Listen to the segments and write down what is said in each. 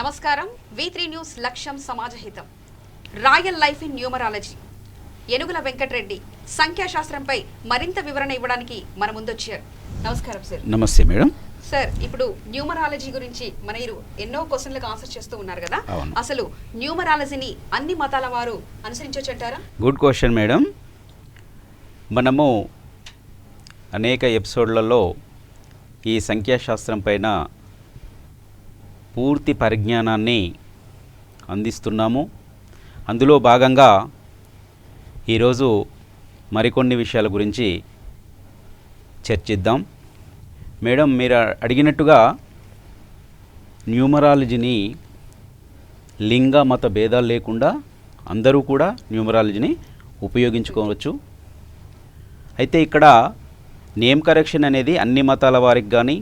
నమస్కారం. V3 news లక్ష్యం సమాజహితం. Royal life in numerology. Enugula Venkatareddy సంఖ్యాశాస్త్రంపై మరింత వివరణ ఇవ్వడానికి మన ముందొచ్చారు. నమస్కారం సార్. నమస్తే మేడం. సార్, ఇప్పుడు న్యూమరాలజీ గురించి మీరు ఎన్నో క్వశ్చన్లకు ఆన్సర్ చేస్తూ ఉన్నారు కదా, అసలు న్యూమరాలజీని అన్ని మతాల వారు అనుసరించొచ్చంటారా? Good question madam. మనము అనేక ఎపిసోడ్లలో ఈ సంఖ్యాశాస్త్రం పైన పూర్తి పరిజ్ఞానాన్ని అందిస్తున్నాము. అందులో భాగంగా ఈరోజు మరికొన్ని విషయాల గురించి చర్చిద్దాం. మేడం, మీరు అడిగినట్టుగా న్యూమరాలజీని లింగ మత భేదాలు లేకుండా అందరూ కూడా న్యూమరాలజీని ఉపయోగించుకోవచ్చు. అయితే ఇక్కడ నేమ్ కరెక్షన్ అనేది అన్ని మతాల వారికి కానీ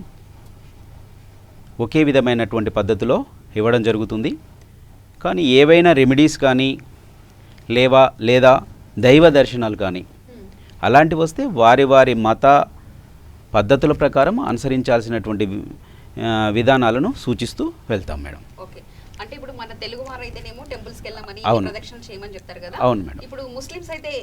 ఒకే విధమైనటువంటి పద్ధతిలో ఇవ్వడం జరుగుతుంది. కానీ ఏవైనా రెమెడీస్ కానీ లేదా దైవ దర్శనాలు కానీ అలాంటివి వస్తే వారి వారి మత పద్ధతుల ప్రకారం అనుసరించాల్సినటువంటి విధానాలను సూచిస్తూ వెళ్తాం మేడం. ఓకే, అంటే ఇప్పుడు మన తెలుగు వారైతేనేమో టెంపుల్స్కి వెళ్ళమని ప్రదక్షిణ చేయమని చెప్తారు కదా. అవును మేడం. ఇప్పుడు ముస్లిమ్స్ అయితే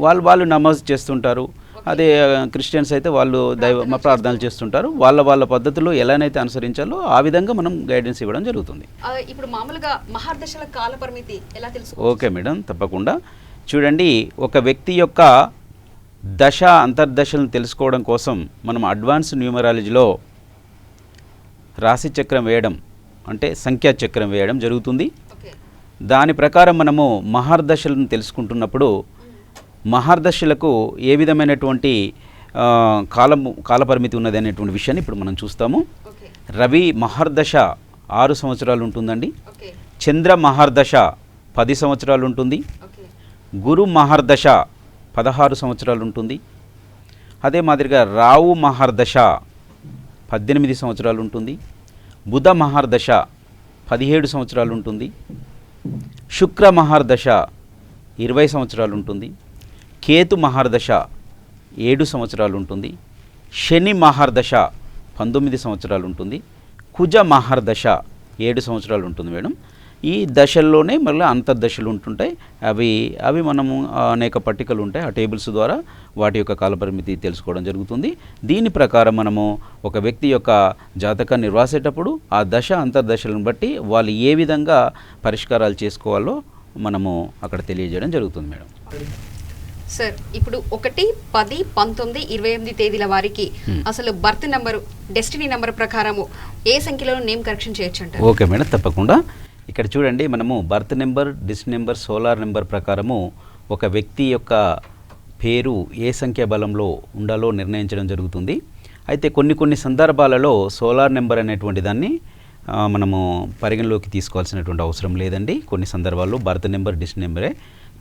వాళ్ళు నమాజ్ చేస్తుంటారు. అదే క్రిస్టియన్స్ అయితే వాళ్ళు దైవ ప్రార్థనలు చేస్తుంటారు. వాళ్ళ పద్ధతులు ఎలానైతే అనుసరించాలో ఆ విధంగా మనం గైడెన్స్ ఇవ్వడం జరుగుతుంది. ఇప్పుడు మామూలుగా మహర్దశల కాల పరిమితి ఎలా తెలుసు? ఓకే మేడం, తప్పకుండా. చూడండి, ఒక వ్యక్తి యొక్క దశ అంతర్దశలను తెలుసుకోవడం కోసం మనం అడ్వాన్స్ న్యూమరాలజీలో రాశి చక్రం వేయడం అంటే సంఖ్యా చక్రం వేయడం జరుగుతుంది. దాని ప్రకారం మనము మహర్దశలను తెలుసుకుంటున్నప్పుడు మహర్దశలకు ఏ విధమైనటువంటి కాలపరిమితి ఉన్నది అనేటువంటి విషయాన్ని ఇప్పుడు మనం చూస్తాము. రవి మహర్దశ 6 సంవత్సరాలు ఉంటుందండి. చంద్ర మహర్దశ 10 సంవత్సరాలు ఉంటుంది. గురు మహర్దశ 16 సంవత్సరాలు ఉంటుంది. అదే మాదిరిగా రావు మహర్దశ 18 సంవత్సరాలు ఉంటుంది. బుధ మహర్దశ 17 సంవత్సరాలు ఉంటుంది. శుక్ర మహర్దశ 20 సంవత్సరాలు ఉంటుంది. కేతు మహర్దశ 7 సంవత్సరాలు ఉంటుంది. శని మహర్దశ 19 సంవత్సరాలు ఉంటుంది. కుజ మహర్దశ 7 సంవత్సరాలు ఉంటుంది మేడం. ఈ దశల్లోనే మళ్ళీ అంతర్దశలు ఉంటుంటాయి. అవి మనము అనేక పట్టికలు ఉంటాయి. ఆ టేబుల్స్ ద్వారా వాటి యొక్క కాలపరిమితి తెలుసుకోవడం జరుగుతుంది. దీని ప్రకారం మనము ఒక వ్యక్తి యొక్క జాతకాన్ని రాసేటప్పుడు ఆ దశ అంతర్దశలను బట్టి వాళ్ళు ఏ విధంగా పరిష్కారాలు చేసుకోవాలో మనము అక్కడ తెలియజేయడం జరుగుతుంది మేడం. సార్, ఇప్పుడు 1, 10, 19, 28 తేదీల వారికి అసలు బర్త్ నెంబరు డెస్టినీ నెంబర్ ప్రకారము ఏ సంఖ్యలో నేమ్ కరెక్షన్ చేయొచ్చు అంటారు? ఓకే మేడం, తప్పకుండా. ఇక్కడ చూడండి, మనము బర్త్ నెంబర్, డిస్ నెంబర్, సోలార్ నెంబర్ ప్రకారము ఒక వ్యక్తి యొక్క పేరు ఏ సంఖ్యా బలంలో ఉండాలో నిర్ణయించడం జరుగుతుంది. అయితే కొన్ని సందర్భాలలో సోలార్ నెంబర్ అనేటువంటి దాన్ని మనము పరిగణలోకి తీసుకోవాల్సినటువంటి అవసరం లేదండి. కొన్ని సందర్భాల్లో బర్త్ నెంబర్, డిస్ నెంబరే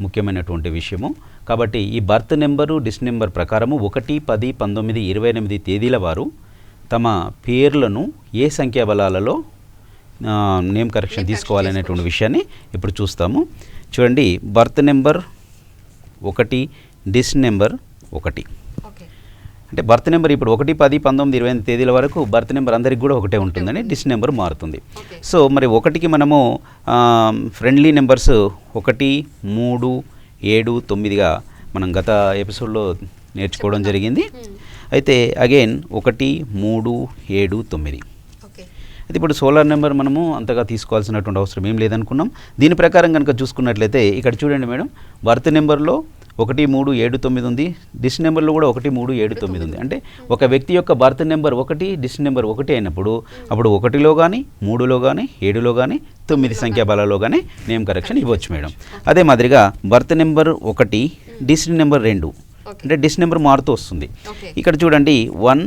ముఖ్యమైనటువంటి విషయము. కాబట్టి ఈ బర్త్ నెంబరు, డిస్ నెంబర్ ప్రకారము 1, 10, 19, 28 తేదీల వారు తమ పేర్లను ఏ సంఖ్యా బలాలలో నేమ్ కరెక్షన్ తీసుకోవాలనేటువంటి విషయాన్ని ఇప్పుడు చూస్తాము. చూడండి, బర్త్ నెంబర్ 1, డిస్ నెంబర్ 1. అంటే బర్త్ నెంబర్ ఇప్పుడు 1, 10, 19, 28 తేదీల వరకు బర్త్ నెంబర్ అందరికి కూడా ఒకటే ఉంటుందని డిస్ నెంబర్ మారుతుంది. సో మరి 1కి మనము ఫ్రెండ్లీ నెంబర్స్ 1, 3, 7, 9గా మనం గత ఎపిసోడ్లో నేర్చుకోవడం జరిగింది. అయితే అగైన్ 1, 3, 7, 9. అయితే ఇప్పుడు సోలార్ నెంబర్ మనము అంతగా తీసుకోవాల్సినటువంటి అవసరం ఏం లేదనుకున్నాం. దీని ప్రకారం కనుక చూసుకున్నట్లయితే ఇక్కడ చూడండి మేడం, బర్త్ నెంబర్లో 1, 3, 7, 9 ఉంది. డిస్ నెంబర్లో కూడా 1, 3, 7, 9 ఉంది. అంటే ఒక వ్యక్తి యొక్క బర్త్ నెంబర్ 1, డిస్ నెంబర్ 1 అయినప్పుడు అప్పుడు 1లో కానీ 3లో కానీ 7లో కానీ 9 సంఖ్యా బలాల్లో కానీ నేమ్ కరెక్షన్ ఇవ్వచ్చు మేడం. అదే మాదిరిగా బర్త్ నెంబర్ 1, డిస్ నెంబర్ 2 అంటే డిస్ నెంబర్ మారుతూ వస్తుంది. ఇక్కడ చూడండి 1,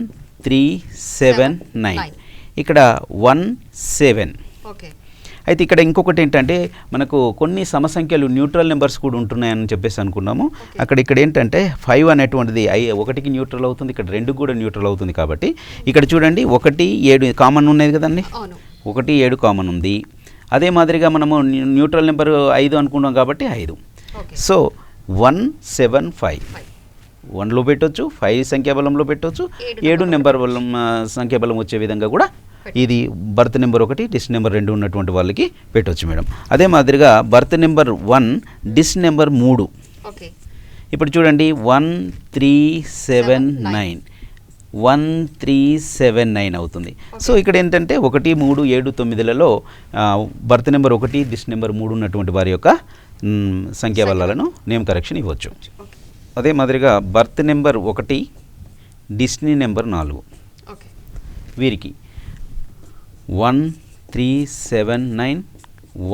3, 7, 9. ఇక్కడ 1, 7. అయితే ఇక్కడ ఇంకొకటి ఏంటంటే మనకు కొన్ని సమసంఖ్యలు న్యూట్రల్ నెంబర్స్ కూడా ఉంటున్నాయని చెప్పేసి అనుకున్నాము. ఇక్కడ ఏంటంటే 5 అనేటువంటిది 1కి న్యూట్రల్ అవుతుంది, ఇక్కడ 2 కూడా న్యూట్రల్ అవుతుంది. కాబట్టి ఇక్కడ చూడండి 1, 7 కామన్ ఉన్నది కదండి. 1, 7 కామన్ ఉంది. అదే మాదిరిగా మనము న్యూట్రల్ నెంబర్ 5 అనుకున్నాం కాబట్టి 5. సో 1, 7, 5 1లో పెట్టవచ్చు, 5 సంఖ్యాబలంలో పెట్టవచ్చు, 7 నెంబర్ సంఖ్యాబలం వచ్చే విధంగా కూడా ఇది బర్త్ నెంబర్ 1 డిస్ నెంబర్ 2 ఉన్నటువంటి వాళ్ళకి పెట్టవచ్చు మేడం. అదే మాదిరిగా బర్త్ నెంబర్ 1 డిస్ నెంబర్ 3. ఓకే. ఇప్పుడు చూడండి 1379 1379 అవుతుంది. సో ఇక్కడ ఏంటంటే 1, 3, 7, 9లలో బర్త్ నెంబర్ 1 డిస్ నెంబర్ 3 ఉన్నటువంటి వారి యొక్క సంఖ్యాబలాలను నేమ్ కరెక్షన్ ఇవ్వచ్చు. అదే మాదిరిగా బర్త్ నెంబర్ 1 డిస్నీ నెంబర్ 4 వీరికి 1379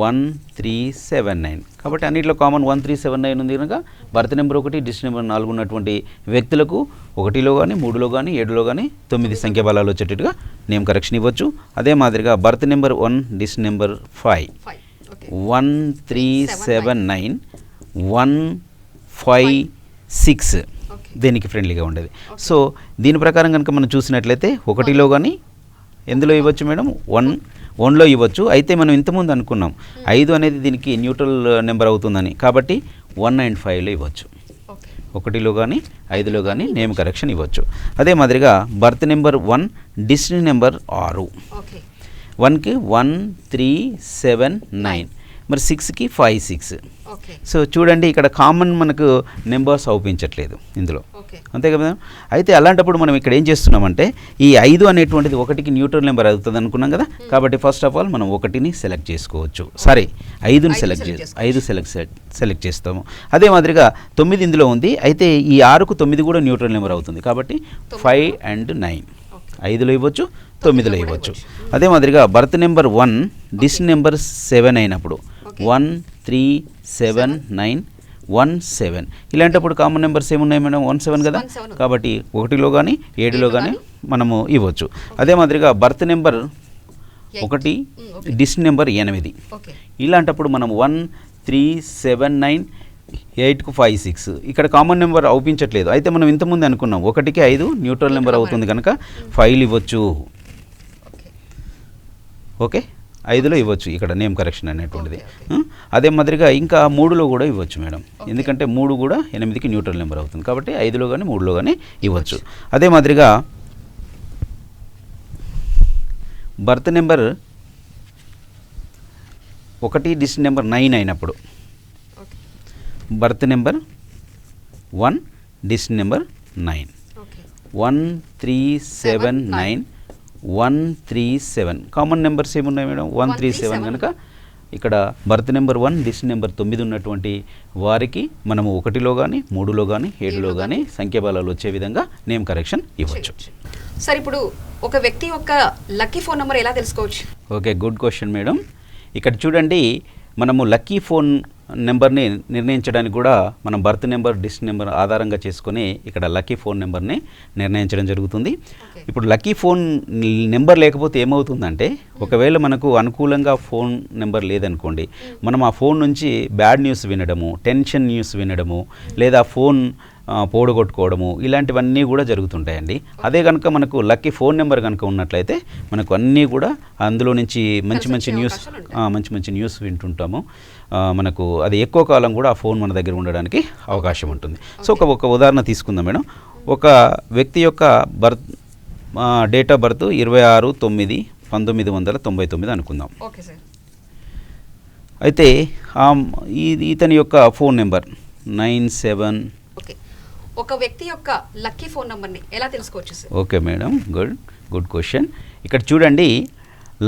1379 కాబట్టి అన్నింటిలో కామన్ 1379 ఉంది కనుక బర్త్ నెంబర్ 1 డిస్ నెంబర్ 4 ఉన్నటువంటి వ్యక్తులకు 1లో కానీ 3లో కానీ 7లో కానీ 9 సంఖ్యాబలాలు వచ్చేటట్టుగా నేమ్ కరెక్షన్ ఇవ్వచ్చు. అదే మాదిరిగా బర్త్ నెంబర్ 1 డిస్ నెంబర్ 5 1379 156 దీనికి ఫ్రెండ్లీగా ఉండేది. సో దీని ప్రకారం కనుక మనం చూసినట్లయితే 1లో కానీ ఎందులో ఇవ్వచ్చు మేడం 1లో ఇవ్వచ్చు. అయితే మనం ఇంతకుముందు అనుకున్నాం 5 అనేది దీనికి న్యూట్రల్ నెంబర్ అవుతుందని, కాబట్టి 1 and 5లో ఇవ్వచ్చు. 1లో కానీ 5లో కానీ నేమ్ కరెక్షన్ ఇవ్వచ్చు. అదే మాదిరిగా బర్త్ నెంబర్ 1 డిస్నీ నెంబర్ 6 1కి 1379 మరి 6కి 56. సో చూడండి ఇక్కడ కామన్ మనకు నెంబర్స్ అవుపించట్లేదు ఇందులో, అంతే కదా. అయితే అలాంటప్పుడు మనం ఇక్కడ ఏం చేస్తున్నామంటే ఈ 5 అనేటువంటిది 1కి న్యూట్రల్ నెంబర్ అవుతుంది అనుకున్నాం కదా, కాబట్టి ఫస్ట్ ఆఫ్ ఆల్ మనం 1ని సెలెక్ట్ చేసుకోవచ్చు. సారీ 5ని సెలెక్ట్ చేస్తాము. అదే మాదిరిగా 9 ఇందులో ఉంది, అయితే ఈ 6కు 9 కూడా న్యూట్రల్ నెంబర్ అవుతుంది, కాబట్టి 5 and 9 5లో ఇవ్వచ్చు 9లో ఇవ్వచ్చు. అదే మాదిరిగా బర్త్ నెంబర్ 1 డిస్ నెంబర్ 7 అయినప్పుడు 1379 17 ఇలాంటప్పుడు కామన్ నెంబర్స్ ఏమున్నాయి మేడం 17 కదా, కాబట్టి 1లో కానీ 7లో కానీ మనము ఇవ్వచ్చు. అదే మాదిరిగా బర్త్ నెంబర్ 1 డిస్ నెంబర్ 8 ఇలాంటప్పుడు మనం 1379 8కు 56 ఇక్కడ కామన్ నెంబర్ అవుపించట్లేదు. అయితే మనం ఇంతకుముందు అనుకున్నాం 1కి 5 న్యూట్రల్ నెంబర్ అవుతుంది కనుక 5 ఇవ్వచ్చు. ఓకే 5లో ఇవ్వచ్చు ఇక్కడ నేమ్ కరెక్షన్ అనేటువంటిది. అదే మాదిరిగా ఇంకా 3లో కూడా ఇవ్వచ్చు మేడం, ఎందుకంటే 3 కూడా 8కి న్యూట్రల్ నెంబర్ అవుతుంది, కాబట్టి 5లో కానీ 3లో కానీ ఇవ్వచ్చు. అదే మాదిరిగా బర్త్ నెంబర్ 1 డిస్ నెంబర్ 9 అయినప్పుడు బర్త్ నెంబర్ 1 డిస్ నెంబర్ 9 1379 137 కామన్ నెంబర్స్ ఏమున్నాయి మేడం 137 కనుక ఇక్కడ బర్త్ నెంబర్ 1 డిస్ నెంబర్ 9 ఉన్నటువంటి వారికి మనము 1లో కానీ 3లో కానీ 7లో కానీ సంఖ్యాబలాలు వచ్చే విధంగా నేమ్ కరెక్షన్ ఇవ్వచ్చు. సార్ ఇప్పుడు ఒక వ్యక్తి యొక్క లక్కీ ఫోన్ నెంబర్ ఎలా తెలుసుకోవచ్చు? Okay good question madam. ఇక్కడ చూడండి మనము లక్కీ ఫోన్ నెంబర్ని నిర్ణయించడానికి కూడా మనం బర్త్ నెంబర్ డిస్ నెంబర్ ఆధారంగా చేసుకొని ఇక్కడ లక్కీ ఫోన్ నెంబర్ని నిర్ణయించడం జరుగుతుంది. ఇప్పుడు లక్కీ ఫోన్ నెంబర్ లేకపోతే ఏమవుతుందంటే ఒకవేళ మనకు అనుకూలంగా ఫోన్ నెంబర్ లేదనుకోండి, మనం ఆ ఫోన్ నుంచి బ్యాడ్ న్యూస్ వినడము, టెన్షన్ న్యూస్ వినడము, లేదా ఫోన్ పోడగొట్టుకోవడము ఇలాంటివన్నీ కూడా జరుగుతుంటాయండి. అదే కనుక మనకు లక్కీ ఫోన్ నెంబర్ కనుక ఉన్నట్లయితే మనకు అన్నీ కూడా అందులో నుంచి మంచి మంచి న్యూస్ వింటుంటాము. మనకు అది ఎక్కువ కాలం కూడా ఆ ఫోన్ మన దగ్గర ఉండడానికి అవకాశం ఉంటుంది. సో ఒక ఉదాహరణ తీసుకుందాం మేడం. ఒక వ్యక్తి యొక్క డేట్ ఆఫ్ బర్త్ 26/9/1999 అనుకుందాం. అయితే ఇతని యొక్క ఫోన్ నెంబర్ 97. ఒక వ్యక్తి యొక్క లక్కీ ఫోన్ నెంబర్ని ఎలా తెలుసుకోవచ్చు sir? Okay madam good question. ఇక్కడ చూడండి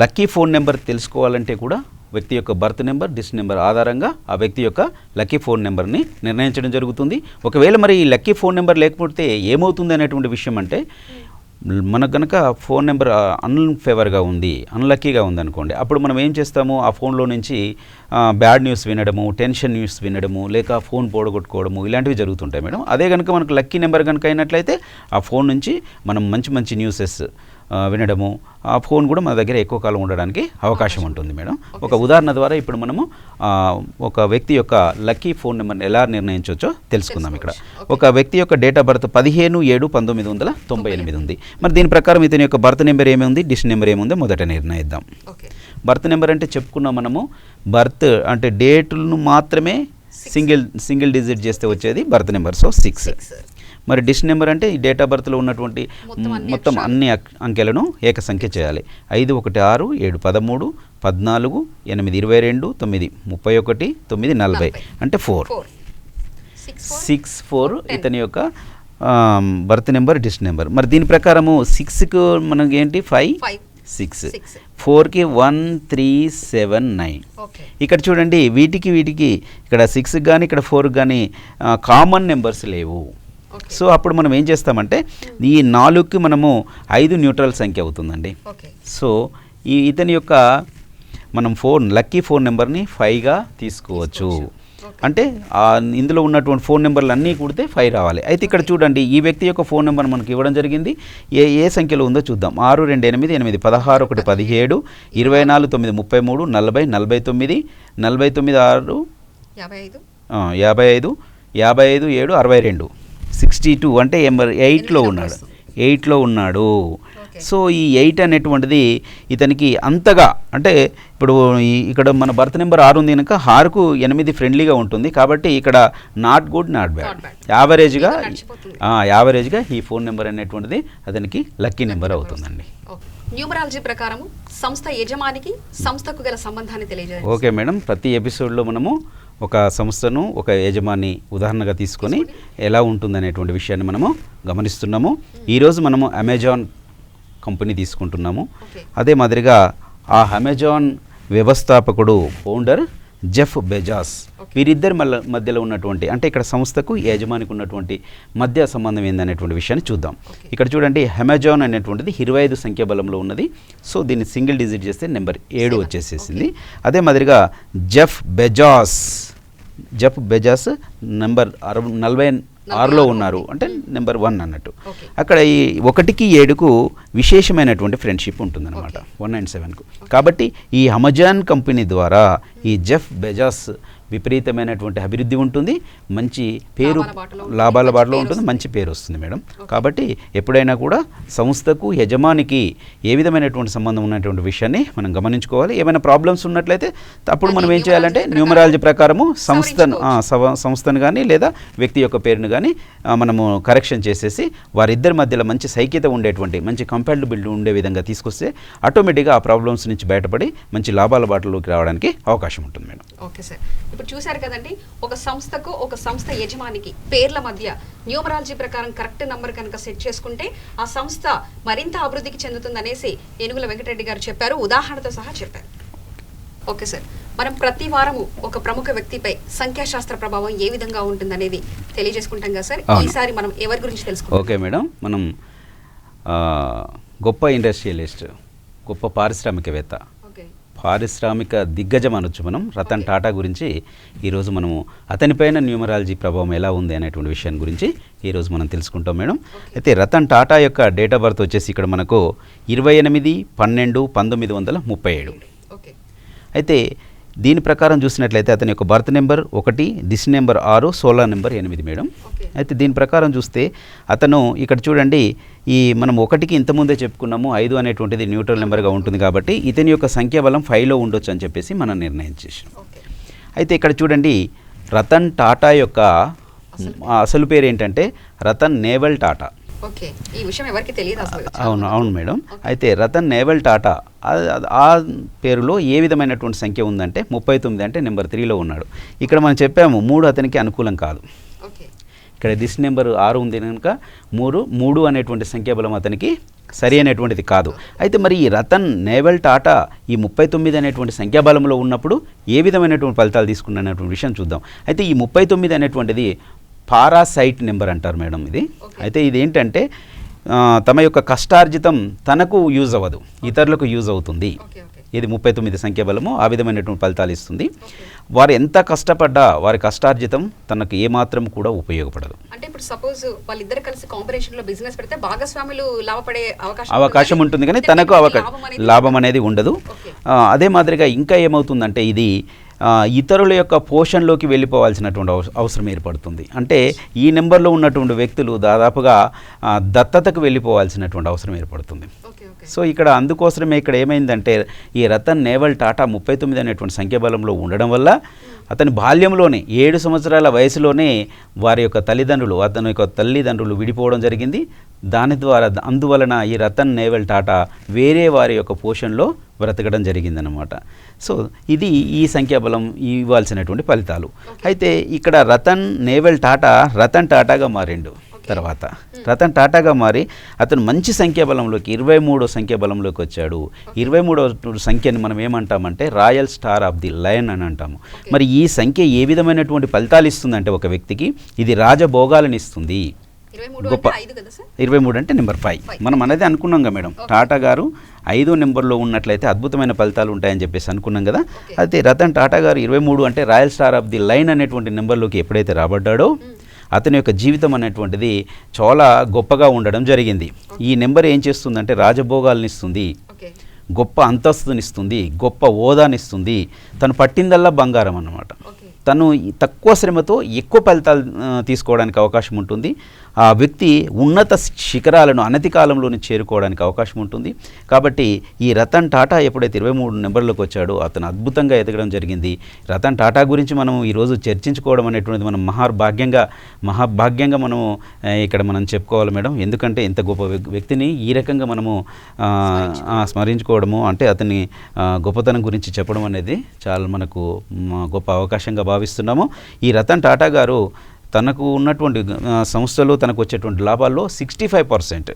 లక్కీ ఫోన్ నెంబర్ తెలుసుకోవాలంటే కూడా వ్యక్తి యొక్క బర్త్ నెంబర్ డిస్ నెంబర్ ఆధారంగా ఆ వ్యక్తి యొక్క లక్కీ ఫోన్ నెంబర్ని నిర్ణయించడం జరుగుతుంది. ఒకవేళ మరి ఈ లక్కీ ఫోన్ నెంబర్ లేకపోతే ఏమవుతుంది అనేటువంటి విషయం అంటే మనకు కనుక ఫోన్ నెంబర్ అన్ఫేవర్గా ఉంది, అన్లక్కీగా ఉందనుకోండి, అప్పుడు మనం ఏం చేస్తాము ఆ ఫోన్లో నుంచి బ్యాడ్ న్యూస్ వినడము, టెన్షన్ న్యూస్ వినడము, లేక ఫోన్ పోడగొట్టుకోవడము ఇలాంటివి జరుగుతుంటాయి మేడం. అదే కనుక మనకు లక్కీ నెంబర్ కనుక అయినట్లయితే ఆ ఫోన్ నుంచి మనం మంచి న్యూసెస్ వినడము, ఆ ఫోన్ కూడా మన దగ్గర ఎక్కువ కాలం ఉండడానికి అవకాశం ఉంటుంది మేడం. ఒక ఉదాహరణ ద్వారా ఇప్పుడు మనము ఒక వ్యక్తి యొక్క లక్కీ ఫోన్ నెంబర్ని ఎలా నిర్ణయించవచ్చో తెలుసుకుందాం. ఇక్కడ ఒక వ్యక్తి యొక్క డేట్ ఆఫ్ బర్త్ 15/7/1998 ఉంది. మరి దీని ప్రకారం ఇతని యొక్క బర్త్ నెంబర్ ఏముంది, డిస్ నెంబర్ ఏముందో మొదట నిర్ణయిద్దాం. బర్త్ నెంబర్ అంటే చెప్పుకున్నాం మనము, బర్త్ అంటే డేట్లను మాత్రమే సింగిల్ డిజిట్ చేస్తే వచ్చేది బర్త్ నెంబర్, సో 6. మరి డిస్ నెంబర్ అంటే ఈ డేట్ ఆఫ్ బర్త్లో ఉన్నటువంటి మొత్తం అన్ని అంకెలను ఏక సంఖ్య చేయాలి. 5 1 6 7 13 14 8 22 9 31 9 40 అంటే 4 6 4 ఇతని యొక్క బర్త్ నెంబర్ డిస్ నెంబర్. మరి దీని ప్రకారము 6కు మనకి ఏంటి 5 6 4కి 1 3 7 9. ఇక్కడ చూడండి వీటికి ఇక్కడ 6 కానీ ఇక్కడ 4 కానీ కామన్ నెంబర్స్ లేవు. సో అప్పుడు మనం ఏం చేస్తామంటే ఈ 4కి మనము 5 న్యూట్రల్ సంఖ్య అవుతుందండి. సో ఇతని యొక్క మనం లక్కీ ఫోన్ నెంబర్ని 5గా తీసుకోవచ్చు. అంటే ఇందులో ఉన్నటువంటి ఫోన్ నెంబర్లు అన్నీ కూడితే 5 రావాలి. అయితే ఇక్కడ చూడండి ఈ వ్యక్తి యొక్క ఫోన్ నెంబర్ మనకి ఇవ్వడం జరిగింది. ఏ సంఖ్యలో ఉందో చూద్దాం. 6 2 8 8 16 1 17 24 9 33 40 49 49 6 55 55 7 62 62 అంటే 8లో ఉన్నాడు. సో ఈ 8 అనేటువంటిది ఇతనికి అంతగా అంటే ఇప్పుడు ఇక్కడ మన బర్త్ నెంబర్ 6 ఉంది కనుక 6కు 8 ఫ్రెండ్లీగా ఉంటుంది. కాబట్టి ఇక్కడ నాట్ గుడ్ నాట్ బ్యాడ్, యావరేజ్గా ఈ ఫోన్ నెంబర్ అనేటువంటిది అతనికి లక్కీ నెంబర్ అవుతుందండి. న్యూమరాలజీ ప్రకారం సంస్థ యజమానికి సంస్థకు గల సంబంధాన్ని తెలియజేయండి. ఓకే మేడం, ప్రతి ఎపిసోడ్లో మనము ఒక సంస్థను ఒక యజమాని ఉదాహరణగా తీసుకొని ఎలా ఉంటుందనేటువంటి విషయాన్ని మనము గమనిస్తున్నాము. ఈరోజు మనము అమెజాన్ కంపెనీ తీసుకుంటున్నాము. అదే మాదిరిగా ఆ అమెజాన్ వ్యవస్థాపకుడు ఫౌండర్ జెఫ్ బెజాస్, వీరిద్దరి మధ్యలో ఉన్నటువంటి అంటే ఇక్కడ సంస్థకు యజమానికి ఉన్నటువంటి మధ్య సంబంధం ఏందనేటువంటి విషయాన్ని చూద్దాం. ఇక్కడ చూడండి అమెజాన్ అనేటువంటిది 25 సంఖ్య బలంలో ఉన్నది. సో దీన్ని సింగిల్ డిజిట్ చేస్తే నెంబర్ 7 వచ్చేసేసింది. అదే మాదిరిగా జెఫ్ బెజాస్ నెంబర్ 46లో ఉన్నారు అంటే నెంబర్ 1 అన్నట్టు. అక్కడ ఈ 1కి 7కు విశేషమైనటువంటి ఫ్రెండ్షిప్ ఉంటుందన్నమాట 1 and 7కు. కాబట్టి ఈ అమెజాన్ కంపెనీ ద్వారా ఈ జెఫ్ బెజాస్ విపరీతమైనటువంటి అభివృద్ధి ఉంటుంది, మంచి పేరు లాభాల బాటలో ఉంటుంది, మంచి పేరు వస్తుంది మేడం. కాబట్టి ఎప్పుడైనా కూడా సంస్థకు యజమానికి ఏ విధమైనటువంటి సంబంధం ఉన్నటువంటి విషయాన్ని మనం గమనించుకోవాలి. ఏమైనా ప్రాబ్లమ్స్ ఉన్నట్లయితే అప్పుడు మనం ఏం చేయాలంటే న్యూమరాలజీ ప్రకారము సంస్థను కానీ లేదా వ్యక్తి యొక్క పేరును కానీ మనము కరెక్షన్ చేసేసి వారిద్దరి మధ్యలో మంచి సైక్యత ఉండేటువంటి మంచి కంపాటబిలిటీ ఉండే విధంగా తీసుకొస్తే ఆటోమేటిక్గా ఆ ప్రాబ్లమ్స్ నుంచి బయటపడి మంచి లాభాల బాటలోకి రావడానికి అవకాశం ఉంటుంది మేడం. ఓకే సార్, ఇప్పుడు చూశారు కదండి, ఒక సంస్థకు ఒక సంస్థ యజమానికి పేర్ల మధ్య న్యూమరాలజీ ప్రకారం కరెక్ట్ నంబర్ కనుక సెట్ చేసుకుంటే ఆ సంస్థ మరింత అభివృద్ధికి చెందుతుందనేసి ఏనుగుల వెంకటరెడ్డి గారు చెప్పారు, ఉదాహరణతో సహా చెప్పారు. ఓకే సార్, మనం ప్రతి వారము ఒక ప్రముఖ వ్యక్తిపై సంఖ్యాశాస్త్ర ప్రభావం ఏ విధంగా ఉంటుందనేది తెలియజేసుకుంటాం కదా సార్. ఈసారి మనం ఎవరి గురించి తెలుసుకుంటాం? ఓకే మేడం, మనం గొప్ప ఇండస్ట్రియలిస్ట్, గొప్ప పారిశ్రామికవేత్త, పారిశ్రామిక దిగ్గజం అనొచ్చు మనం, రతన్ టాటా గురించి ఈరోజు మనము అతనిపైన న్యూమరాలజీ ప్రభావం ఎలా ఉంది అనేటువంటి విషయాన్ని గురించి ఈరోజు మనం తెలుసుకుంటాం మేడం. అయితే రతన్ టాటా యొక్క డేట్ ఆఫ్ బర్త్ వచ్చేసి ఇక్కడ మనకు 28/12/1937. అయితే దీని ప్రకారం చూసినట్లయితే అతని యొక్క బర్త్ నెంబర్ 1, డిస్ నెంబర్ 6, సోలార్ నెంబర్ 8 మేడం. అయితే దీని ప్రకారం చూస్తే అతను ఇక్కడ చూడండి మనం 1కి ఇంతకుముందే చెప్పుకున్నాము 5 అనేటువంటిది న్యూట్రల్ నెంబర్గా ఉంటుంది కాబట్టి ఇతని యొక్క సంఖ్యాబలం 5లో ఉండొచ్చు అని చెప్పేసి మనం నిర్ణయం చేసాం. అయితే ఇక్కడ చూడండి రతన్ టాటా యొక్క అసలు పేరు ఏంటంటే రతన్ నేవల్ టాటా. ఈ విషయం ఎవరికి తెలియదు అసలు. అవును మేడం. అయితే రతన్ నేవల్ టాటా ఆ పేరులో ఏ విధమైనటువంటి సంఖ్య ఉందంటే 39 అంటే నెంబర్ 3లో ఉన్నాడు. ఇక్కడ మనం చెప్పాము 3 అతనికి అనుకూలం కాదు. ఇక్కడ డిస్ నెంబర్ 6 ఉంది కనుక 3 అనేటువంటి సంఖ్యాబలం అతనికి సరి అనేటువంటిది కాదు. అయితే మరి ఈ రతన్ నేవల్ టాటా ఈ 39 అనేటువంటి సంఖ్యాబలంలో ఉన్నప్పుడు ఏ విధమైనటువంటి ఫలితాలు తీసుకున్నటువంటి విషయం చూద్దాం. అయితే ఈ 39 అనేటువంటిది పారాసైట్ నెంబర్ అంటారు మేడం ఇది. అయితే ఇది ఏంటంటే తమ యొక్క కష్టార్జితం తనకు యూజ్ అవ్వదు, ఇతరులకు యూజ్ అవుతుంది. ఇది 39 సంఖ్యాబలము ఆ విధమైనటువంటి ఫలితాలు ఇస్తుంది. వారు ఎంత కష్టపడ్డా వారి కష్టార్జితం తనకు ఏమాత్రం కూడా ఉపయోగపడదు. అంటే ఇప్పుడు సపోజ్ వాళ్ళిద్దరు కలిసి కాంబినేషన్ లో బిజినెస్ పెడితే భాగస్వాములు లాభపడే అవకాశం ఉంటుంది కానీ తనకు లాభం అనేది ఉండదు. అదే మాదిరిగా ఇంకా ఏమవుతుందంటే ఇది ఇతరుల యొక్క పోషణలోకి వెళ్ళిపోవాల్సినటువంటి అవసరం ఏర్పడుతుంది. అంటే ఈ నెంబర్లో ఉన్నటువంటి వ్యక్తులు దాదాపుగా దత్తతకు వెళ్ళిపోవాల్సినటువంటి అవసరం ఏర్పడుతుంది. సో ఇక్కడ అందుకోసమే ఇక్కడ ఏమైందంటే ఈ రతన్ నేవల్ టాటా 39 అనేటువంటి సంఖ్యాబలంలో ఉండడం వల్ల అతని బాల్యంలోనే 7 సంవత్సరాల వయసులోనే వారి యొక్క అతని యొక్క తల్లిదండ్రులు విడిపోవడం జరిగింది. అందువలన ఈ రతన్ నేవల్ టాటా వేరే వారి యొక్క పోషణలో బ్రతకడం జరిగిందనమాట. సో ఇది ఈ సంఖ్యాబలం ఇవ్వాల్సినటువంటి ఫలితాలు. అయితే ఇక్కడ రతన్ నేవల్ టాటా రతన్ టాటాగా మారిండు. తర్వాత రతన్ టాటాగా మారి అతను మంచి సంఖ్యాబలంలోకి 23వ సంఖ్యాబలంలోకి వచ్చాడు. 23వ సంఖ్యని మనం ఏమంటామంటే royal star of the lion అని అంటాము. మరి ఈ సంఖ్య ఏ విధమైనటువంటి ఫలితాలు ఇస్తుందంటే ఒక వ్యక్తికి ఇది రాజభోగాలను ఇస్తుంది. గొప్ప 23 అంటే నెంబర్ 5 మనం అనేది అనుకున్నాం కదా మేడం. టాటా గారు 5వ నెంబర్లో ఉన్నట్లయితే అద్భుతమైన ఫలితాలు ఉంటాయని చెప్పేసి అనుకున్నాం కదా. అయితే రతన్ టాటా గారు 23 అంటే royal star of the line అనేటువంటి నెంబర్లోకి ఎప్పుడైతే రాబడ్డాడో అతని యొక్క జీవితం అనేటువంటిది చాలా గొప్పగా ఉండడం జరిగింది. ఈ నెంబర్ ఏం చేస్తుందంటే రాజభోగాలను ఇస్తుంది, గొప్ప అంతస్తునిస్తుంది, గొప్ప హోదానిస్తుంది. తను పట్టిందల్లా బంగారం అన్నమాట. తను తక్కువ శ్రమతో ఎక్కువ ఫలితాలు తీసుకోవడానికి అవకాశం ఉంటుంది. ఆ వ్యక్తి ఉన్నత శిఖరాలను అనతి కాలంలోనే చేరుకోవడానికి అవకాశం ఉంటుంది. కాబట్టి ఈ రతన్ టాటా ఎప్పుడైతే 23 నెంబర్లోకి వచ్చాడో అతను అద్భుతంగా ఎదగడం జరిగింది. రతన్ టాటా గురించి మనం ఈరోజు చర్చించుకోవడం అనేటువంటిది మనం మహాభాగ్యంగా మనము ఇక్కడ మనం చెప్పుకోవాలి మేడం. ఎందుకంటే ఇంత గొప్ప వ్యక్తిని ఈ రకంగా మనము స్మరించుకోవడము అంటే అతని గొప్పతనం గురించి చెప్పడం అనేది చాలా మనకు గొప్ప అవకాశంగా భావిస్తున్నాము. ఈ రతన్ టాటా గారు తనకు ఉన్నటువంటి సంస్థలో తనకు వచ్చేటువంటి లాభాల్లో 65%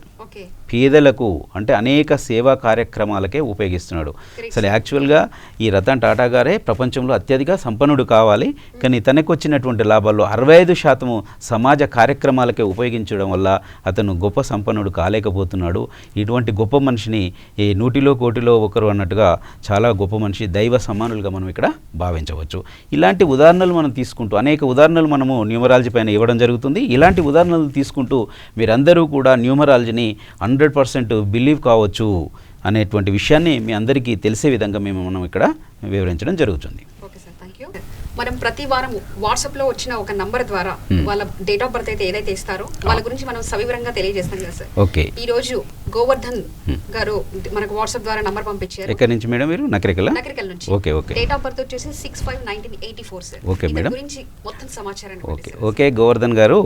పేదలకు అంటే అనేక సేవా కార్యక్రమాలకే ఉపయోగిస్తున్నాడు. అసలు యాక్చువల్గా ఈ రతన్ టాటా గారే ప్రపంచంలో అత్యధిక సంపన్నుడు కావాలి, కానీ తనకు వచ్చినటువంటి లాభాల్లో 65% సమాజ కార్యక్రమాలకే ఉపయోగించడం వల్ల అతను గొప్ప సంపన్నుడు కాలేకపోతున్నాడు. ఇటువంటి గొప్ప మనిషిని ఈ 100 కోటిలో ఒకరు అన్నట్టుగా చాలా గొప్ప మనిషి, దైవ సమానులుగా మనం ఇక్కడ భావించవచ్చు. ఇలాంటి ఉదాహరణలు మనం తీసుకుంటూ అనేక ఉదాహరణలు మనము న్యూమరాలజీ పైన ఇవ్వడం జరుగుతుంది. ఇలాంటి ఉదాహరణలు తీసుకుంటూ మీరందరూ కూడా న్యూమరాలజీని 100% బిలీవ్ కావచ్చు అనేటువంటి విషయాన్ని మీ అందరికీ తెలిసే విధంగా మనం ఇక్కడ వివరించడం జరుగుతుంది. మనం ప్రతి వారం వాట్సాప్ లో వచ్చిన ఒక నంబర్ ద్వారా వాళ్ళ డేట్ ఆఫ్ బర్త్ అయితే ఏదైతే ఇస్తారో వాళ్ళ గురించి మనం సవివరంగా తెలియజేస్తాం కదా సార్. ఓకే, ఈ రోజు గోవర్ధన్ గారు మనకు వాట్సాప్ ద్వారా నంబర్ పంపించారు. ఎక్కడి నుంచి మేడం మీరు? నకరికల్ నుంచి. Okay okay. Date of birth వచ్చేసి 6/5/1984 సార్. ఓకే మేడం, గురించి మొత్తం సమాచారాన్ని ఓకే ఓకే. గోవర్ధన్ గారు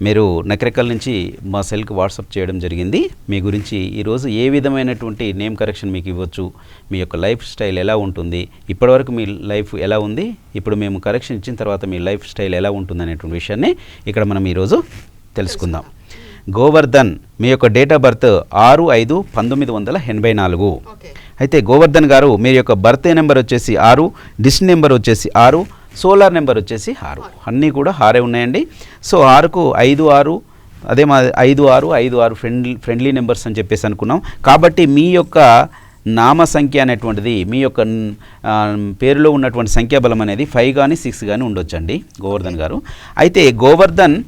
మీరు నకరికల్ నుంచి మా సెల్కి వాట్సాప్ చేయడం జరిగింది. మీ గురించి ఈరోజు ఏ విధమైనటువంటి నేమ్ కరెక్షన్ మీకు ఇవ్వచ్చు, మీ యొక్క లైఫ్ స్టైల్ ఎలా ఉంటుంది, ఇప్పటివరకు మీ లైఫ్ ఎలా ఉంది, ఇప్పుడు మేము కరెక్షన్ ఇచ్చిన తర్వాత మీ లైఫ్ స్టైల్ ఎలా ఉంటుంది అనేటువంటి విషయాన్ని ఇక్కడ మనం ఈరోజు తెలుసుకుందాం. గోవర్ధన్ మీ యొక్క డేట్ ఆఫ్ బర్త్ 6/5/1984. అయితే గోవర్ధన్ గారు మీ యొక్క బర్త్ నెంబర్ వచ్చేసి 6, డిస్ నెంబర్ వచ్చేసి 6, సోలార్ నెంబర్ వచ్చేసి 6. అన్నీ కూడా 6 ఉన్నాయండి. సో 6కు 5/6 అదే మా 5/6 ఫ్రెండ్లీ నెంబర్స్ అని చెప్పేసి అనుకున్నాం. కాబట్టి మీ యొక్క నామ సంఖ్య అనేటువంటిది మీ యొక్క పేరులో ఉన్నటువంటి సంఖ్యాబలం అనేది 5 కానీ 6 కానీ ఉండొచ్చండి గోవర్ధన్ గారు. అయితే గోవర్ధన్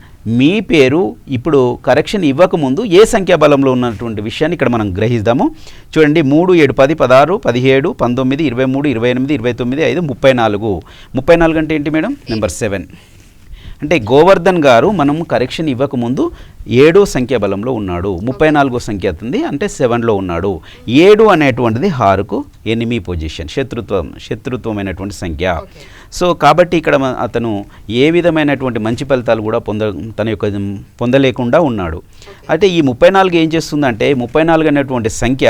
మీ పేరు ఇప్పుడు కరెక్షన్ ఇవ్వకముందు ఏ సంఖ్యాబలంలో ఉన్నటువంటి విషయాన్ని ఇక్కడ మనం గ్రహిద్దాము. చూడండి, 3, 7, 10, 16, 17, 19, 23, 28, 29, 5, 34. 34 అంటే ఏంటి మేడం? నెంబర్ 7. అంటే గోవర్ధన్ గారు మనం కరెక్షన్ ఇవ్వకముందు 7 సంఖ్యాబలంలో ఉన్నాడు. 34 సంఖ్య అవుతుంది అంటే 7లో ఉన్నాడు. 7 అనేటువంటిది 6కు ఎనిమీ పొజిషన్, శత్రుత్వమైనటువంటి సంఖ్య. సో కాబట్టి ఇక్కడ అతను ఏ విధమైనటువంటి మంచి ఫలితాలు కూడా తన యొక్క పొందలేకుండా ఉన్నాడు. అయితే ఈ 34 ఏం చేస్తుందంటే 34 అనేటువంటి సంఖ్య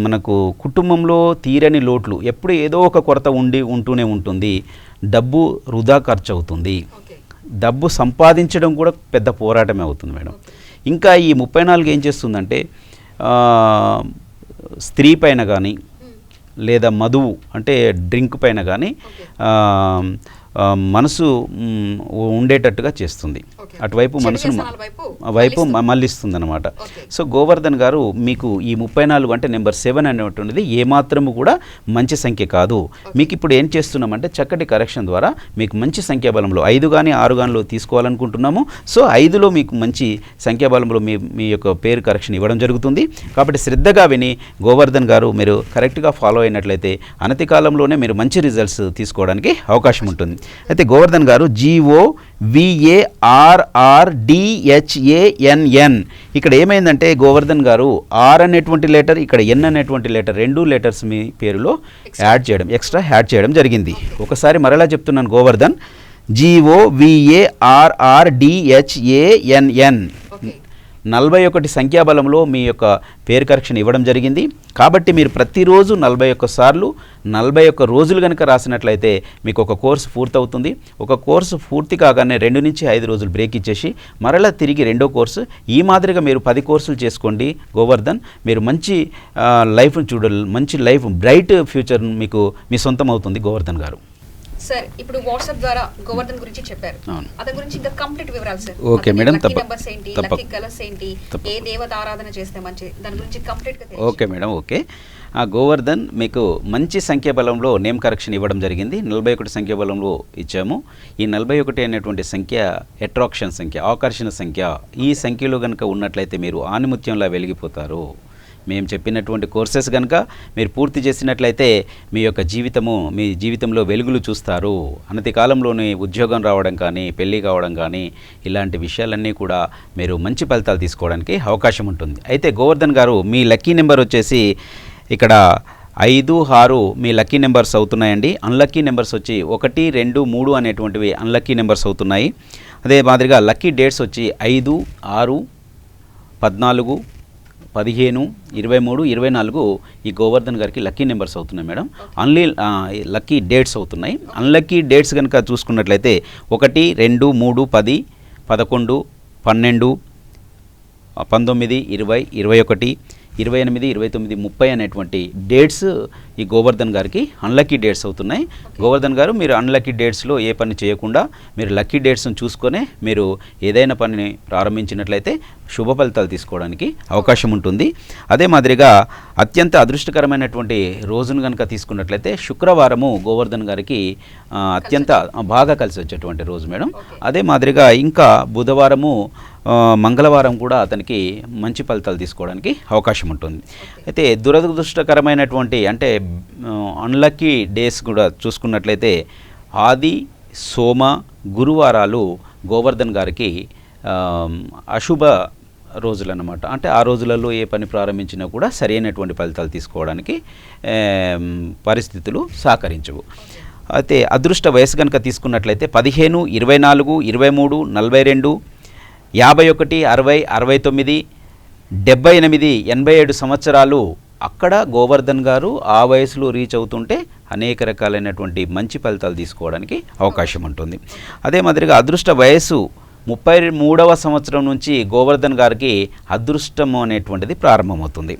మనకు కుటుంబంలో తీరని లోట్లు, ఎప్పుడు ఏదో ఒక కొరత ఉంటూనే ఉంటుంది. డబ్బు వృధా ఖర్చు అవుతుంది. డబ్బు సంపాదించడం కూడా పెద్ద పోరాటమే అవుతుంది మేడం. ఇంకా ఈ 34 ఏం చేస్తుందంటే స్త్రీ పైన కానీ లేదా మధువు అంటే డ్రింక్ పైన కానీ మనసు ఉండేటట్టుగా చేస్తుంది, అటువైపు మనసును వైపు మళ్ళిస్తుంది అనమాట. సో గోవర్ధన్ గారు మీకు ఈ 34 అంటే నెంబర్ 7 అనేటువంటిది ఏమాత్రము కూడా మంచి సంఖ్య కాదు. మీకు ఇప్పుడు ఏం చేస్తున్నామంటే చక్కటి కరెక్షన్ ద్వారా మీకు మంచి సంఖ్యాబలంలో 5 కానీ 6 కానీ తీసుకోవాలనుకుంటున్నాము. సో 5లో మీకు మంచి సంఖ్యాబలంలో మీ యొక్క పేరు కరెక్షన్ ఇవ్వడం జరుగుతుంది. కాబట్టి శ్రద్ధగా విని గోవర్ధన్ గారు మీరు కరెక్ట్గా ఫాలో అయినట్లయితే అనతి కాలంలోనే మీరు మంచి రిజల్ట్స్ తీసుకోవడానికి అవకాశం ఉంటుంది. అయితే గోవర్ధన్ గారు GOVARRDHANN ఇక్కడ ఏమైందంటే గోవర్ధన్ గారు ఆర్ అనేటువంటి లెటర్, ఇక్కడ ఎన్ అనేటువంటి లెటర్, 2 లెటర్స్ మీ పేరులో ఎక్స్ట్రా యాడ్ చేయడం జరిగింది. ఒకసారి మరలా చెప్తున్నాను, గోవర్ధన్ GOVARRDHANN 41 సంఖ్యాబలంలో మీ యొక్క పేరు కరెక్షన్ ఇవ్వడం జరిగింది. కాబట్టి మీరు ప్రతిరోజు 41 సార్లు 41 రోజులు కనుక రాసినట్లయితే మీకు ఒక కోర్సు పూర్తవుతుంది. ఒక కోర్సు పూర్తి కాగానే 2 నుంచి 5 రోజులు బ్రేక్ ఇచ్చేసి మరలా తిరిగి రెండో కోర్సు, ఈ మాదిరిగా మీరు 10 కోర్సులు చేసుకోండి గోవర్ధన్. మీరు మంచి లైఫ్ను చూడాలి, మంచి లైఫ్, బ్రైట్ ఫ్యూచర్ మీకు మీ సొంతం అవుతుంది గోవర్ధన్ గారు. సార్ ఇప్పుడు వాట్సాప్ ద్వారా గోవర్ధన్ గురించి చెప్పారు, అతని గురించి ఇంకా కంప్లీట్ వివరాలు సార్. ఓకే మేడం, నంబర్స్ ఏంటి, లక్కీ కలర్స్ ఏంటి, ఏ దేవత ఆరాధన చేస్తే మంచి, దాని గురించి కంప్లీట్ గా. Okay madam, okay. గోవర్ధన్ మీకు మంచి సంఖ్యాబలంలో నేమ్ కరెక్షన్ ఇవ్వడం జరిగింది. 41 సంఖ్యాబలంలో ఇచ్చాము. ఈ 41 అనేటువంటి సంఖ్య అట్రాక్షన్ సంఖ్య, ఆకర్షణ సంఖ్య. ఈ సంఖ్యలో కనుక ఉన్నట్లయితే మీరు ఆనిముత్యంలా వెలిగిపోతారు. మేము చెప్పినటువంటి కోర్సెస్ కనుక మీరు పూర్తి చేసినట్లయితే మీ యొక్క మీ జీవితంలో వెలుగులు చూస్తారు. అనతి కాలంలోనే ఉద్యోగం రావడం కానీ, పెళ్ళి కావడం కానీ, ఇలాంటి విషయాలన్నీ కూడా మీరు మంచి ఫలితాలు తీసుకోవడానికి అవకాశం ఉంటుంది. అయితే గోవర్ధన్ గారు మీ లక్కీ నెంబర్ వచ్చేసి ఇక్కడ 5, 6 మీ లక్కీ నెంబర్స్ అవుతున్నాయండి. అన్లక్కీ నెంబర్స్ వచ్చి 1, 2, 3 అనేటువంటివి అన్లక్కీ నెంబర్స్ అవుతున్నాయి. అదే మాదిరిగా లక్కీ డేట్స్ వచ్చి 5, 6, 14, 15, 23, 24 ఈ గోవర్ధన్ గారికి లక్కీ నెంబర్స్ అవుతున్నాయి మేడం. లక్కీ డేట్స్ అవుతున్నాయి. అన్లక్కీ డేట్స్ కనుక చూసుకున్నట్లయితే 1, 2, 3, 10, 11, 12, 19, 20, 21, 28, 29, 30 అనేటువంటి డేట్స్ ఈ గోవర్ధన్ గారికి అన్లక్కీ డేట్స్ అవుతున్నాయి. గోవర్ధన్ గారు మీరు అన్లక్కీ డేట్స్లో ఏ పని చేయకుండా మీరు లక్కీ డేట్స్ను చూసుకొని మీరు ఏదైనా పనిని ప్రారంభించినట్లయితే శుభ ఫలితాలు తీసుకోవడానికి అవకాశం ఉంటుంది. అదే మాదిరిగా అత్యంత అదృష్టకరమైనటువంటి రోజును కనుక తీసుకున్నట్లయితే శుక్రవారము గోవర్ధన్ గారికి అత్యంత బాగా కలిసి వచ్చేటువంటి రోజు మేడం. అదే మాదిరిగా ఇంకా బుధవారము, మంగళవారం కూడా అతనికి మంచి ఫలితాలు తీసుకోవడానికి అవకాశం ఉంటుంది. అయితే దురదృష్టకరమైనటువంటి అంటే అన్లక్కీ డేస్ కూడా చూసుకున్నట్లయితే ఆది, సోమ, గురువారాలు గోవర్ధన్ గారికి అశుభ రోజులు అన్నమాట. అంటే ఆ రోజులలో ఏ పని ప్రారంభించినా కూడా సరైనటువంటి ఫలితాలు తీసుకోవడానికి పరిస్థితులు సహకరించవు. అయితే అదృష్ట వయసు కనుక తీసుకున్నట్లయితే 15, 24, 23, 42, 51, 60, 69, 78, 87 సంవత్సరాలు అక్కడ గోవర్ధన్ గారు ఆ వయసులో రీచ్ అవుతుంటే అనేక రకాలైనటువంటి మంచి ఫలితాలు తీసుకోవడానికి అవకాశం ఉంటుంది. అదే మాదిరిగా అదృష్ట వయసు 33వ సంవత్సరం నుంచి గోవర్ధన్ గారికి అదృష్టము అనేటువంటిది ప్రారంభమవుతుంది.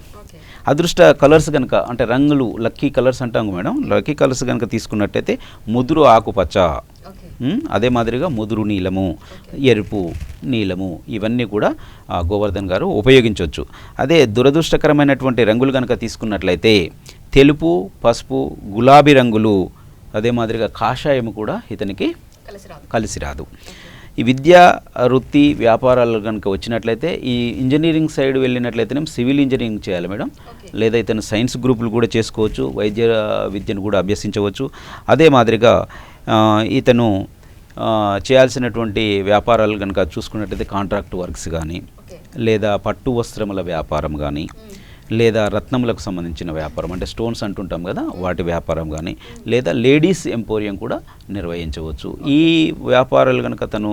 అదృష్ట కలర్స్ కనుక అంటే రంగులు, లక్కీ కలర్స్ అంటాము మేడం. లక్కీ కలర్స్ కనుక తీసుకున్నట్టయితే ముదురు ఆకుపచ్చ, అదే మాదిరిగా ముదురు నీలము, ఎరుపు, నీలము ఇవన్నీ కూడా గోవర్ధన్ గారు ఉపయోగించవచ్చు. అదే దురదృష్టకరమైనటువంటి రంగులు కనుక తీసుకున్నట్లయితే తెలుపు, పసుపు, గులాబీ రంగులు, అదే మాదిరిగా కాషాయము కూడా ఇతనికి కలిసి రాదు. ఈ విద్యా, వృత్తి, వ్యాపారాలు కనుక వచ్చినట్లయితే ఈ ఇంజనీరింగ్ సైడ్ వెళ్ళినట్లయితేనే సివిల్ ఇంజనీరింగ్ చేయాలి మేడం. లేదా ఇతను సైన్స్ గ్రూపులు కూడా చేసుకోవచ్చు, వైద్య విద్యను కూడా అభ్యసించవచ్చు. అదే మాదిరిగా ఇతను చేయాల్సినటువంటి వ్యాపారాలు కనుక చూసుకున్నట్లయితే కాంట్రాక్ట్ వర్క్స్ కానీ, లేదా పట్టు వస్త్రముల వ్యాపారం కానీ, లేదా రత్నములకు సంబంధించిన వ్యాపారం అంటే స్టోన్స్ అంటుంటాం కదా, వాటి వ్యాపారం కానీ, లేదా లేడీస్ ఎంపోరియం కూడా నిర్వహించవచ్చు. ఈ వ్యాపారాలు కనుక తను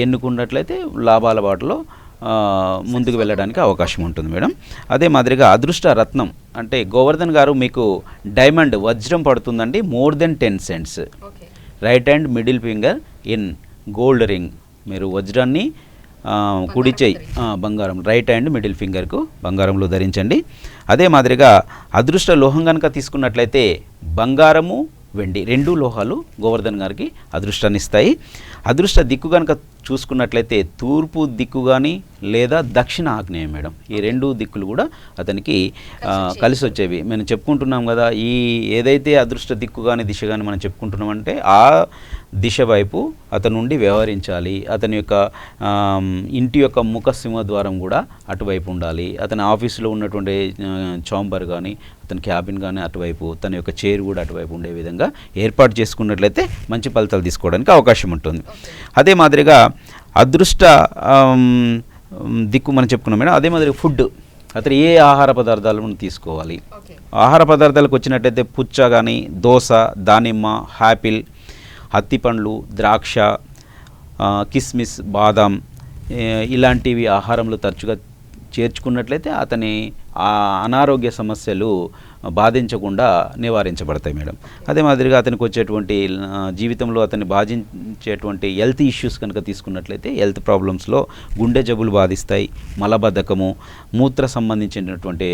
ఎన్నుకున్నట్లయితే లాభాల బాటలో ముందుకు వెళ్ళడానికి అవకాశం ఉంటుంది మేడం. అదే మాదిరిగా అదృష్ట రత్నం అంటే గోవర్ధన్ గారు మీకు డైమండ్ వజ్రం పడుతుందండి, more than 10 cents. Right hand middle finger in gold ring. మీరు వజ్రాన్ని కుడి చేయి బంగారం, రైట్ హ్యాండ్ మిడిల్ ఫింగర్కు బంగారంలో ధరించండి. అదే మాదిరిగా అదృష్ట లోహం కనుక తీసుకున్నట్లయితే బంగారము, వెండి 2 లోహాలు గోవర్ధన్ గారికి అదృష్టాన్ని ఇస్తాయి. అదృష్ట దిక్కు కనుక చూసుకున్నట్లయితే తూర్పు దిక్కు కానీ లేదా దక్షిణ ఆగ్నేయం మేడం. ఈ 2 దిక్కులు కూడా అతనికి కలిసి వచ్చేవి. మనం చెప్పుకుంటున్నాం కదా, ఈ ఏదైతే అదృష్ట దిక్కు కానీ దిశ కానీ మనం చెప్పుకుంటున్నామంటే ఆ దిశ వైపు అతను నుండి వ్యవహరించాలి. అతని యొక్క ఇంటి యొక్క ముఖ సింహద్వారం కూడా అటువైపు ఉండాలి. అతని ఆఫీసులో ఉన్నటువంటి చాంబర్ కానీ అతని క్యాబిన్ కానీ అటువైపు, తన యొక్క చైర్ కూడా అటువైపు ఉండే విధంగా ఏర్పాటు చేసుకున్నట్లయితే మంచి ఫలితాలు తీసుకోవడానికి అవకాశం ఉంటుంది. అదే మాదిరిగా అదృష్ట దిక్కు మనం చెప్పుకున్నాం మేడం. అదే మాదిరిగా ఫుడ్, అతను ఏ ఆహార పదార్థాలను తీసుకోవాలి. ఆహార పదార్థాలకు వచ్చినట్టయితే పుచ్చ కానీ, దోస, దానిమ్మ, యాపిల్, అత్తిపండ్లు, ద్రాక్ష, కిస్మిస్, బాదాం ఇలాంటివి ఆహారంలో తరచుగా చేర్చుకున్నట్లయితే అతని అనారోగ్య సమస్యలు బాధించకుండా నివారించబడతాయి మేడం. అదే మాదిరిగా అతనికి వచ్చేటువంటి జీవితంలో అతన్ని బాధించేటువంటి హెల్త్ ఇష్యూస్ కనుక తీసుకున్నట్లయితే హెల్త్ ప్రాబ్లమ్స్లో గుండె జబ్బులు బాధిస్తాయి, మలబద్ధకము, మూత్ర సంబంధించినటువంటి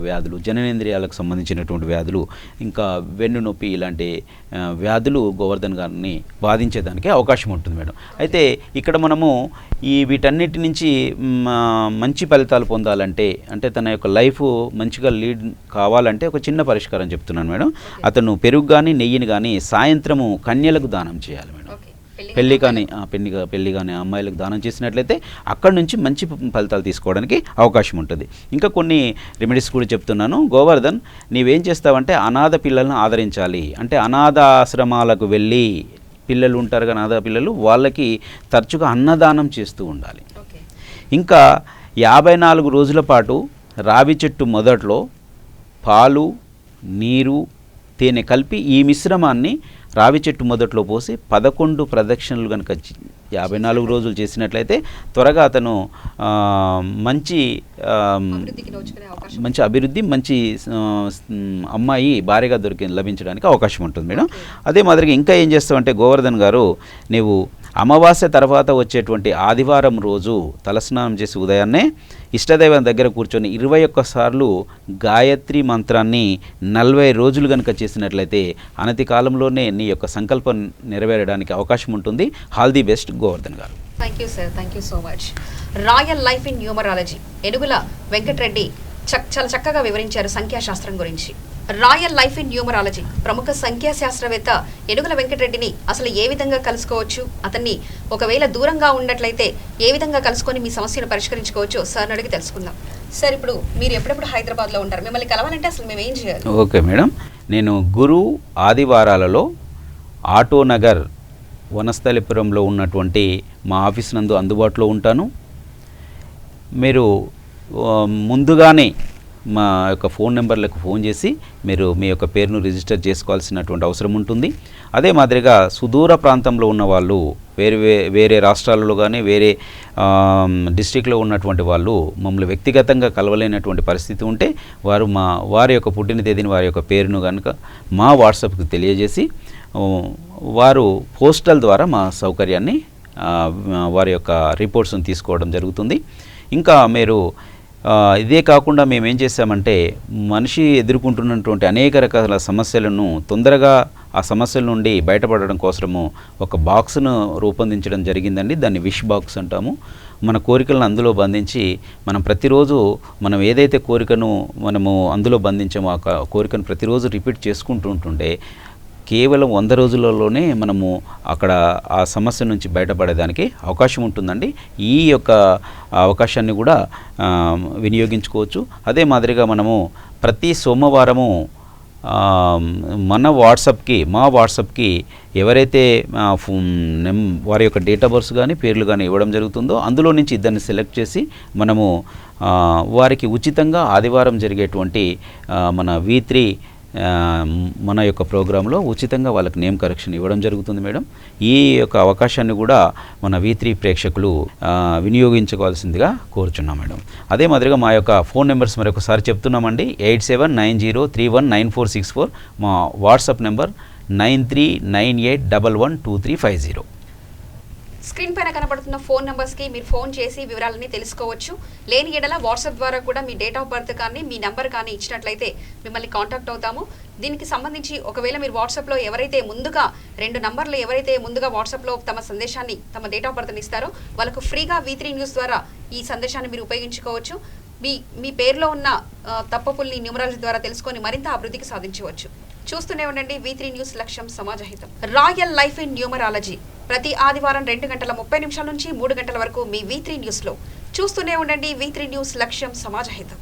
వ్యాధులు, జననేంద్రియాలకు సంబంధించినటువంటి వ్యాధులు, ఇంకా వెన్ను నొప్పి ఇలాంటి వ్యాధులు గోవర్ధన్ గారిని బాధించేదానికి అవకాశం ఉంటుంది మేడం. అయితే ఇక్కడ మనము వీటన్నిటి నుంచి మంచి ఫలితాలు పొందాలంటే, అంటే తన యొక్క లైఫ్ మంచిగా లీడ్ కావాలంటే ఒక చిన్న పరిష్కారం చెప్తున్నాను మేడం. అతను పెరుగు కానీ నెయ్యిని కానీ సాయంత్రము కన్యలకు దానం చేయాలి మేడం. పెళ్లి కానీ అమ్మాయిలకు దానం చేసినట్లయితే అక్కడి నుంచి మంచి ఫలితాలు తీసుకోవడానికి అవకాశం ఉంటుంది. ఇంకా కొన్ని రెమెడీస్ కూడా చెప్తున్నాను. గోవర్ధన్, నీవేం చేస్తావంటే అనాథ పిల్లలను ఆదరించాలి. అంటే అనాథ ఆశ్రమాలకు వెళ్ళి పిల్లలు ఉంటారు కానీ అనాథ పిల్లలు, వాళ్ళకి తరచుగా అన్నదానం చేస్తూ ఉండాలి. ఇంకా 54 రోజుల పాటు రావి చెట్టు మొదట్లో పాలు, నీరు, తేనె కలిపి ఈ మిశ్రమాన్ని రావి చెట్టు మొదట్లో పోసి 11 ప్రదక్షిణలు కనుక 54 రోజులు చేసినట్లయితే త్వరగా అతను మంచి అభివృద్ధి, మంచి అమ్మాయి భార్యగా లభించడానికి అవకాశం ఉంటుంది మేడం. అదే మాదిరిగా ఇంకా ఏం చేస్తామంటే గోవర్ధన్ గారు, నీవు అమావాస్య తర్వాత వచ్చేటువంటి ఆదివారం రోజు తలస్నానం చేసి ఉదయాన్నే ఇష్టదైవం దగ్గర కూర్చొని 21 సార్లు గాయత్రి మంత్రాన్ని 40 రోజులు కనుక చేసినట్లయితే అనతి కాలంలోనే నీ యొక్క సంకల్పం నెరవేరడానికి అవకాశం ఉంటుంది. ఆల్ ది బెస్ట్ గోవర్ధన్ గారు. Thank you sir, thank you so much. Royal life in numerology Enugula Venkatareddy చాలా చక్కగా వివరించారు సంఖ్యాశాస్త్రం గురించి. రాయల్ లైఫ్ ఇన్ న్యూమరాలజీ ప్రముఖ సంఖ్యాశాస్త్రవేత్త ఏనుగుల వెంకటరెడ్డిని అసలు ఏ విధంగా కలుసుకోవచ్చు, అతన్ని ఒకవేళ దూరంగా ఉన్నట్లయితే ఏ విధంగా కలుసుకొని మీ సమస్యను పరిష్కరించుకోవచ్చు సార్ అడిగి తెలుసుకుందాం. సార్, ఇప్పుడు మీరు ఎప్పుడెప్పుడు హైదరాబాద్లో ఉంటారు, మిమ్మల్ని కలవాలంటే అసలు మేము ఏం చేయాలి? ఓకే మేడం, నేను గురు ఆదివారాలలో ఆటోనగర్ వనస్థలిపురంలో ఉన్నటువంటి మా ఆఫీస్ నందు అందుబాటులో ఉంటాను. మీరు ముందుగానే మా యొక్క ఫోన్ నెంబర్లకు ఫోన్ చేసి మీరు మీ యొక్క పేరును రిజిస్టర్ చేసుకోవాల్సినటువంటి అవసరం ఉంటుంది. అదే మాదిరిగా సుదూర ప్రాంతంలో ఉన్న వాళ్ళు, వేరే రాష్ట్రాలలో కానీ వేరే డిస్ట్రిక్ట్లో ఉన్నటువంటి వాళ్ళు మమ్మల్ని వ్యక్తిగతంగా కలవలేనటువంటి పరిస్థితి ఉంటే వారి యొక్క పుట్టిన తేదీని, వారి యొక్క పేరును కనుక మా వాట్సాప్కి తెలియజేసి వారు పోస్టల్ ద్వారా మా సౌకర్యాన్ని, వారి యొక్క రిపోర్ట్స్ని తీసుకోవడం జరుగుతుంది. ఇంకా మీరు ఇదే కాకుండా మేము ఏం చేసామంటే మనిషి ఎదుర్కొంటున్నటువంటి అనేక రకాల సమస్యలను తొందరగా ఆ సమస్యల నుండి బయటపడడం కోసము ఒక బాక్స్ను రూపొందించడం జరిగిందండి. దాన్ని విష్ బాక్స్ అంటాము. మన కోరికలను అందులో బంధించి మనం ప్రతిరోజు మనం ఏదైతే కోరికను మనము అందులో బంధించామో ఆ కోరికను ప్రతిరోజు రిపీట్ చేసుకుంటూ ఉంటుంటే కేవలం 100 రోజులలోనే మనము అక్కడ ఆ సమస్య నుంచి బయటపడేదానికి అవకాశం ఉంటుందండి. ఈ యొక్క అవకాశాన్ని కూడా వినియోగించుకోవచ్చు. అదే మాదిరిగా మనము ప్రతి సోమవారము మా వాట్సాప్కి ఎవరైతే వారి యొక్క డేట్ ఆఫ్ బర్త్ కానీ పేర్లు కానీ ఇవ్వడం జరుగుతుందో అందులో నుంచి ఇద్దరిని సెలెక్ట్ చేసి మనము వారికి ఉచితంగా ఆదివారం జరిగేటువంటి మన V3 మన యొక్క ప్రోగ్రాంలో ఉచితంగా వాళ్ళకి నేమ్ కరెక్షన్ ఇవ్వడం జరుగుతుంది మేడం. ఈ యొక్క అవకాశాన్ని కూడా మన V3 ప్రేక్షకులు వినియోగించుకోవాల్సిందిగా కోరుచున్నాం మేడం. అదే మాదిరిగా మా యొక్క ఫోన్ నెంబర్స్ మరొకసారి చెప్తున్నామండి. 8790319464, మా వాట్సాప్ నెంబర్ 9398112350. స్క్రీన్ పైన కనబడుతున్న ఫోన్ నంబర్స్కి మీరు ఫోన్ చేసి వివరాలన్నీ తెలుసుకోవచ్చు. లేని ఎడల వాట్సాప్ ద్వారా కూడా మీ డేట్ ఆఫ్ బర్త్ కానీ మీ నెంబర్ కానీ ఇచ్చినట్లయితే మిమ్మల్ని కాంటాక్ట్ అవుతాము. దీనికి సంబంధించి ఒకవేళ మీరు వాట్సాప్లో ఎవరైతే ముందుగా 2 నంబర్లు ఎవరైతే ముందుగా వాట్సాప్లో తమ సందేశాన్ని తమ డేట్ ఆఫ్ బర్త్ని ఇస్తారో వాళ్ళకు ఫ్రీగా V3 న్యూస్ ద్వారా ఈ సందేశాన్ని మీరు ఉపయోగించుకోవచ్చు. మీ పేరులో ఉన్న తప్పపుల్ని న్యూమరాలజీ ద్వారా తెలుసుకొని మరింత అభివృద్ధికి సాధించవచ్చు. చూస్తూనే ఉండండి V3 న్యూస్, లక్ష్యం సమాజహితం. రాయల్ లైఫ్ ఇన్ న్యూమరాలజీ ప్రతి ఆదివారం 2:30 నుంచి 3 గంటల వరకు మీ V3 న్యూస్లో చూస్తూనే ఉండండి. V3 న్యూస్, లక్ష్యం సమాజహితం.